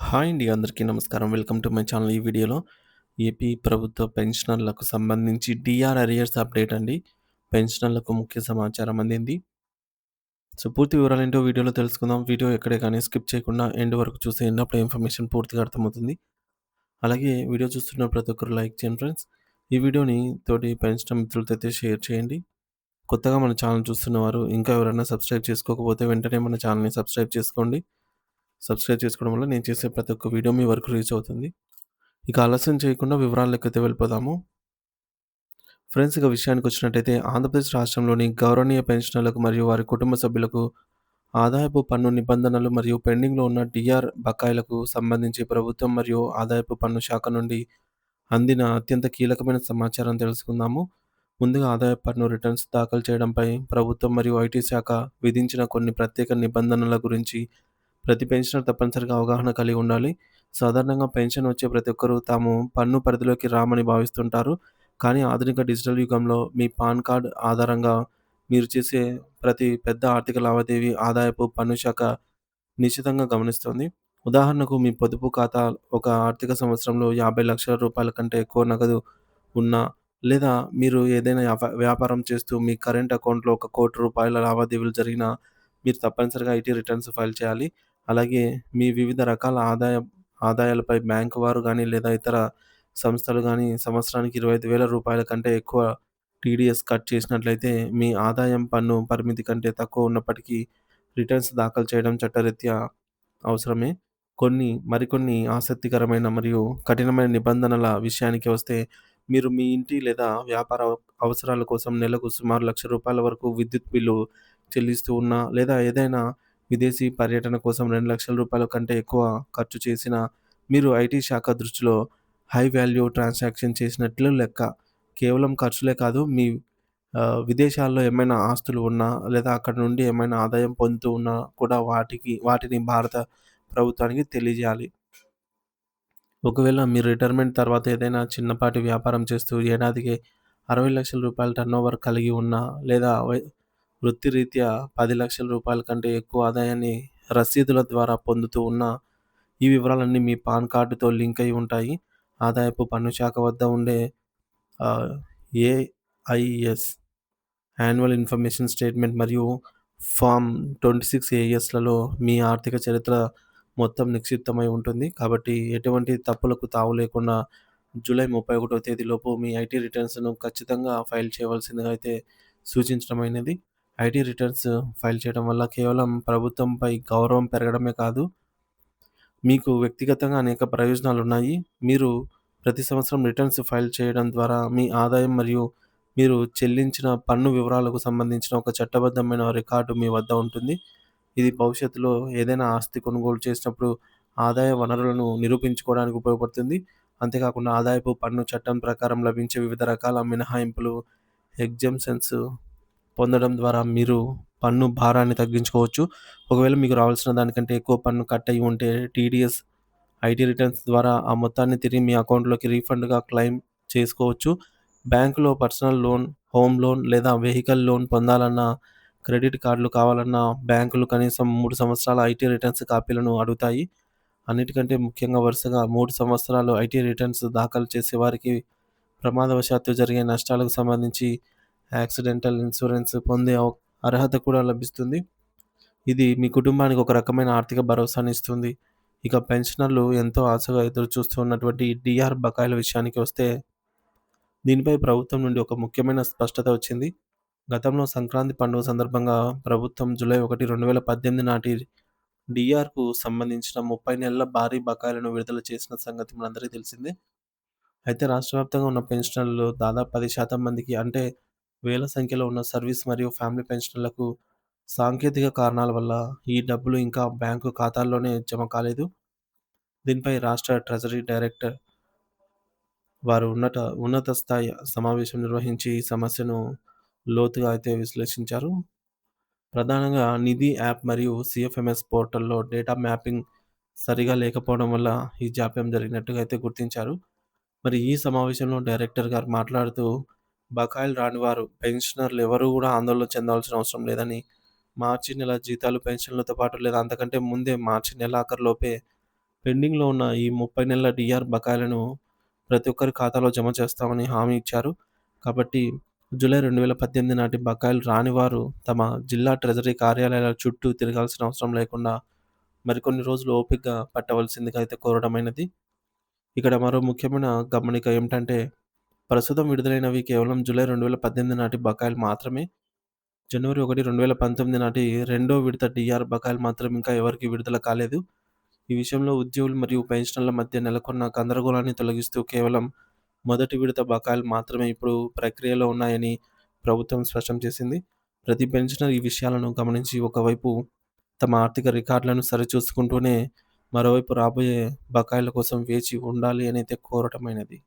Hi అండి. అందరికీ నమస్కారం. Welcome to my channel. ఈ వీడియోలో ఏపీ ప్రభుత్వ పెన్షనర్లకు సంబంధించి డీఆర్ అరియర్స్ అప్డేట్ అండి. పెన్షనర్లకు ముఖ్య సమాచారం అందింది. పూర్తి వివరాలేంటో వీడియోలో తెలుసుకుందాం. వీడియో ఎక్కడే కానీ స్కిప్ చేయకుండా ఎండ్ వరకు చూసేయండి. అప్పుడే ఇన్ఫర్మేషన్ పూర్తిగా అర్థమవుతుంది. అలాగే వీడియో చూస్తున్న ప్రతి ఒక్కరు లైక్ చేయండి ఫ్రెండ్స్. ఈ వీడియోని తోటి పెన్షనర్ మిత్రులతో అయితే షేర్ చేయండి. కొత్తగా మన ఛానల్ చూస్తున్నవారు ఇంకా ఎవరైనా సబ్స్క్రైబ్ చేసుకోకపోతే వెంటనే మన ఛానల్‌ని సబ్స్క్రైబ్ చేసుకోండి. సబ్స్క్రైబ్ చేసుకోవడం వల్ల నేను చేసే ప్రతి ఒక్క వీడియో మీ వరకు రీచ్ అవుతుంది. ఇక ఆలస్యం చేయకుండా వివరాల్లోకైతే వెళ్ళిపోదాము. ఫ్రెండ్స్, ఇక విషయానికొచ్చినట్టయితే ఆంధ్రప్రదేశ్ రాష్ట్రంలోని గౌరవనీయ పెన్షనర్లకు మరియు వారి కుటుంబ సభ్యులకు ఆదాయపు పన్ను నిబంధనలు మరియు పెండింగ్‌లో ఉన్న డీఆర్ బకాయిలకు సంబంధించి ప్రభుత్వం మరియు ఆదాయపు పన్ను శాఖ నుండి అందిన అత్యంత కీలకమైన సమాచారం తెలుసుకుందాము. ముందుగా ఆదాయపు పన్ను రిటర్న్స్ దాఖలు చేయడంపై ప్రభుత్వం మరియు ఐటీ శాఖ విధించిన కొన్ని ప్రత్యేక నిబంధనల గురించి ప్రతి పెన్షనర్ తప్పనిసరిగా అవగాహన కలిగి ఉండాలి. సాధారణంగా పెన్షన్ వచ్చే ప్రతి ఒక్కరూ తాము పన్ను పరిధిలోకి రామని భావిస్తుంటారు. కానీ ఆధునిక డిజిటల్ యుగంలో మీ పాన్ కార్డ్ ఆధారంగా మీరు చేసే ప్రతి పెద్ద ఆర్థిక లావాదేవీ ఆదాయపు పన్ను శాఖ నిశితంగా గమనిస్తుంది. ఉదాహరణకు, మీ పొదుపు ఖాతా ఒక ఆర్థిక సంవత్సరంలో రూ. 50,00,000 కంటే ఎక్కువ నగదు ఉన్నా, లేదా మీరు ఏదైనా వ్యాపారం చేస్తూ మీ కరెంట్ అకౌంట్‌లో రూ. 1,00,00,000 లావాదేవీలు జరిగినా మీరు తప్పనిసరిగా ఐటీ రిటర్న్స్ ఫైల్ చేయాలి. అలాగే మీ వివిధ రకాల ఆదాయాలపై బ్యాంకు వారు గానీ, లేదా ఇతర సంస్థలు గానీ సంవత్సరానికి రూ. 25,000 కంటే ఎక్కువ టీడీఎస్ కట్ చేసినట్లయితే, మీ ఆదాయం పన్ను పరిమితి కంటే తక్కువ ఉన్నప్పటికీ రిటర్న్స్ దాఖలు చేయడం చట్టరీత్యా అవసరమే. మరికొన్ని ఆసక్తికరమైన మరియు కఠినమైన నిబంధనల విషయానికి వస్తే, మీరు మీ ఇంటి లేదా వ్యాపార అవసరాల కోసం నెలకు సుమారు రూ. 1,00,000 వరకు విద్యుత్ బిల్లు చెల్లిస్తూ ఉన్నా, లేదా ఏదైనా విదేశీ పర్యటన కోసం రూ. 2,00,000 కంటే ఎక్కువ ఖర్చు చేసినా, మీరు ఐటీ శాఖ దృష్టిలో హై వాల్యూ ట్రాన్సాక్షన్ చేసినట్లు లెక్క. కేవలం ఖర్చులే కాదు, మీ విదేశాల్లో ఏమైనా ఆస్తులు ఉన్నా, లేదా అక్కడి నుండి ఏమైనా ఆదాయం పొందుతూ ఉన్నా కూడా వాటిని భారత ప్రభుత్వానికి తెలియజేయాలి. ఒకవేళ మీరు రిటైర్మెంట్ తర్వాత ఏదైనా చిన్నపాటి వ్యాపారం చేస్తూ ఏడాదికి రూ. 60,00,000 టర్నోవర్ కలిగి ఉన్నా, లేదా వృత్తిరీత్యా రూ. 10,00,000 కంటే ఎక్కువ ఆదాయాన్ని రసీదుల ద్వారా పొందుతూ ఉన్నా, ఈ వివరాలన్నీ మీ పాన్ కార్డుతో లింక్ అయి ఉంటాయి. ఆదాయపు పన్ను శాఖ వద్ద ఉండే ఆహ్, ఏఐఎస్ యాన్యువల్ ఇన్ఫర్మేషన్ స్టేట్మెంట్ మరియు ఫార్మ్ 26 ఏఎస్‌లలో మీ ఆర్థిక చరిత్ర మొత్తం నిక్షిప్తమై ఉంటుంది. కాబట్టి ఎటువంటి తప్పులకు తావు లేకుండా జూలై 31వ తేదీలోపు మీ ఐటీ రిటర్న్స్‌ను ఖచ్చితంగా ఫైల్ చేయవలసిందిగా అయితే సూచించడమైనది. ఐటీ రిటర్న్స్ ఫైల్ చేయడం వల్ల కేవలం ప్రభుత్వంపై గౌరవం పెరగడమే కాదు, మీకు వ్యక్తిగతంగా అనేక ప్రయోజనాలున్నాయి. మీరు ప్రతి సంవత్సరం రిటర్న్స్ ఫైల్ చేయడం ద్వారా మీ ఆదాయం మరియు మీరు చెల్లించిన పన్ను వివరాలకు సంబంధించిన ఒక చట్టబద్ధమైన రికార్డు మీ వద్ద ఉంటుంది. ఇది భవిష్యత్తులో ఏదైనా ఆస్తి కొనుగోలు చేసినప్పుడు ఆదాయ వనరులను నిరూపించుకోవడానికి ఉపయోగపడుతుంది. అంతేకాకుండా ఆదాయపు పన్ను చట్టం ప్రకారం లభించే వివిధ రకాల మినహాయింపులు, ఎగ్జెంప్షన్స్ పొందడం ద్వారా మీరు పన్ను భారాన్ని తగ్గించుకోవచ్చు. ఒకవేళ మీకు రావాల్సిన దానికంటే ఎక్కువ పన్ను కట్ అయ్యి ఉంటే టీడీఎస్, ఐటీ రిటర్న్స్ ద్వారా ఆ మొత్తాన్ని తిరిగి మీ అకౌంట్‌లోకి రీఫండ్‌గా క్లెయిమ్ చేసుకోవచ్చు. బ్యాంకులో పర్సనల్ లోన్, హోమ్ లోన్ లేదా వెహికల్ లోన్ పొందాలన్నా, క్రెడిట్ కార్డులు కావాలన్నా బ్యాంకులు కనీసం 3 సంవత్సరాల ఐటీ రిటర్న్స్ కాపీలను అడుగుతాయి. అన్నిటికంటే ముఖ్యంగా వరుసగా 3 సంవత్సరాలు ఐటీ రిటర్న్స్ దాఖలు చేసేవారికి ప్రమాదవశాత్తు జరిగే నష్టాలకు సంబంధించి యాక్సిడెంటల్ ఇన్సూరెన్స్ పొందే అర్హత కూడా లభిస్తుంది. ఇది మీ కుటుంబానికి ఒక రకమైన ఆర్థిక భరోసాని ఇస్తుంది. ఇక పెన్షనర్లు ఎంతో ఆశగా ఎదురుచూస్తున్నటువంటి డీఆర్ బకాయిల విషయానికి వస్తే, దీనిపై ప్రభుత్వం నుండి ఒక ముఖ్యమైన స్పష్టత వచ్చింది. గతంలో సంక్రాంతి పండుగ సందర్భంగా ప్రభుత్వం జూలై 1, 2018 నాటి డీఆర్‌కు సంబంధించిన 30 నెలల భారీ బకాయిలను విడుదల చేసిన సంగతి మనందరికీ తెలిసిందే. అయితే రాష్ట్ర వ్యాప్తంగా ఉన్న పెన్షనర్లు దాదాపు 10% మందికి, అంటే వేల సంఖ్యలో ఉన్న సర్వీస్ మరియు ఫ్యామిలీ పెన్షనర్లకు సాంకేతిక కారణాల వల్ల ఈ డబ్బులు ఇంకా బ్యాంకు ఖాతాల్లోనే జమ కాలేదు. దీనిపై రాష్ట్ర ట్రెజరీ డైరెక్టర్ వారు ఉన్నత స్థాయి సమావేశం నిర్వహించి ఈ సమస్యను లోతుగా అయితే విశ్లేషించారు. ప్రధానంగా నిధి యాప్ మరియు సీఎఫ్ఎంఎస్ పోర్టల్‌లో డేటా మ్యాపింగ్ సరిగా లేకపోవడం వల్ల ఈ జాప్యం జరిగినట్టుగా అయితే గుర్తించారు. మరి ఈ సమావేశంలో డైరెక్టర్ గారు మాట్లాడుతూ, బకాయిలు రాని వారు పెన్షనర్లు ఎవరు కూడా ఆందోళన చెందాల్సిన అవసరం లేదని, మార్చి నెల జీతాలు, పెన్షన్లతో పాటు లేదా అంతకంటే ముందే మార్చి నెలాఖరులోపే పెండింగ్‌లో ఉన్న ఈ 30 నెలల డీఆర్ బకాయిలను ప్రతి ఒక్కరి ఖాతాలో జమ చేస్తామని హామీ ఇచ్చారు. కాబట్టి జూలై 2018 నాటి బకాయిలు రాని వారు తమ జిల్లా ట్రెజరీ కార్యాలయాల చుట్టూ తిరగాల్సిన అవసరం లేకుండా మరికొన్ని రోజులు ఓపికగా పట్టవలసిందిగా అయితే కోరడమైనది. ఇక్కడ మరో ముఖ్యమైన గమనిక ఏమిటంటే, ప్రస్తుతం విడుదలైనవి కేవలం జూలై 2018 నాటి బకాయిలు మాత్రమే. జనవరి 1, 2019 నాటి రెండో విడత డీఆర్ బకాయిలు మాత్రం ఇంకా ఎవరికీ విడుదల కాలేదు. ఈ విషయంలో ఉద్యోగులు మరియు పెన్షనర్ల మధ్య నెలకొన్న గందరగోళాన్ని తొలగిస్తూ కేవలం మొదటి విడత బకాయిలు మాత్రమే ఇప్పుడు ప్రక్రియలో ఉన్నాయని ప్రభుత్వం స్పష్టం చేసింది. ప్రతి పెన్షనర్ ఈ విషయాలను గమనించి ఒకవైపు తమ ఆర్థిక రికార్డులను సరిచూసుకుంటూనే మరోవైపు రాబోయే బకాయిల కోసం వేచి ఉండాలి అని అయితే కోరటమైనది.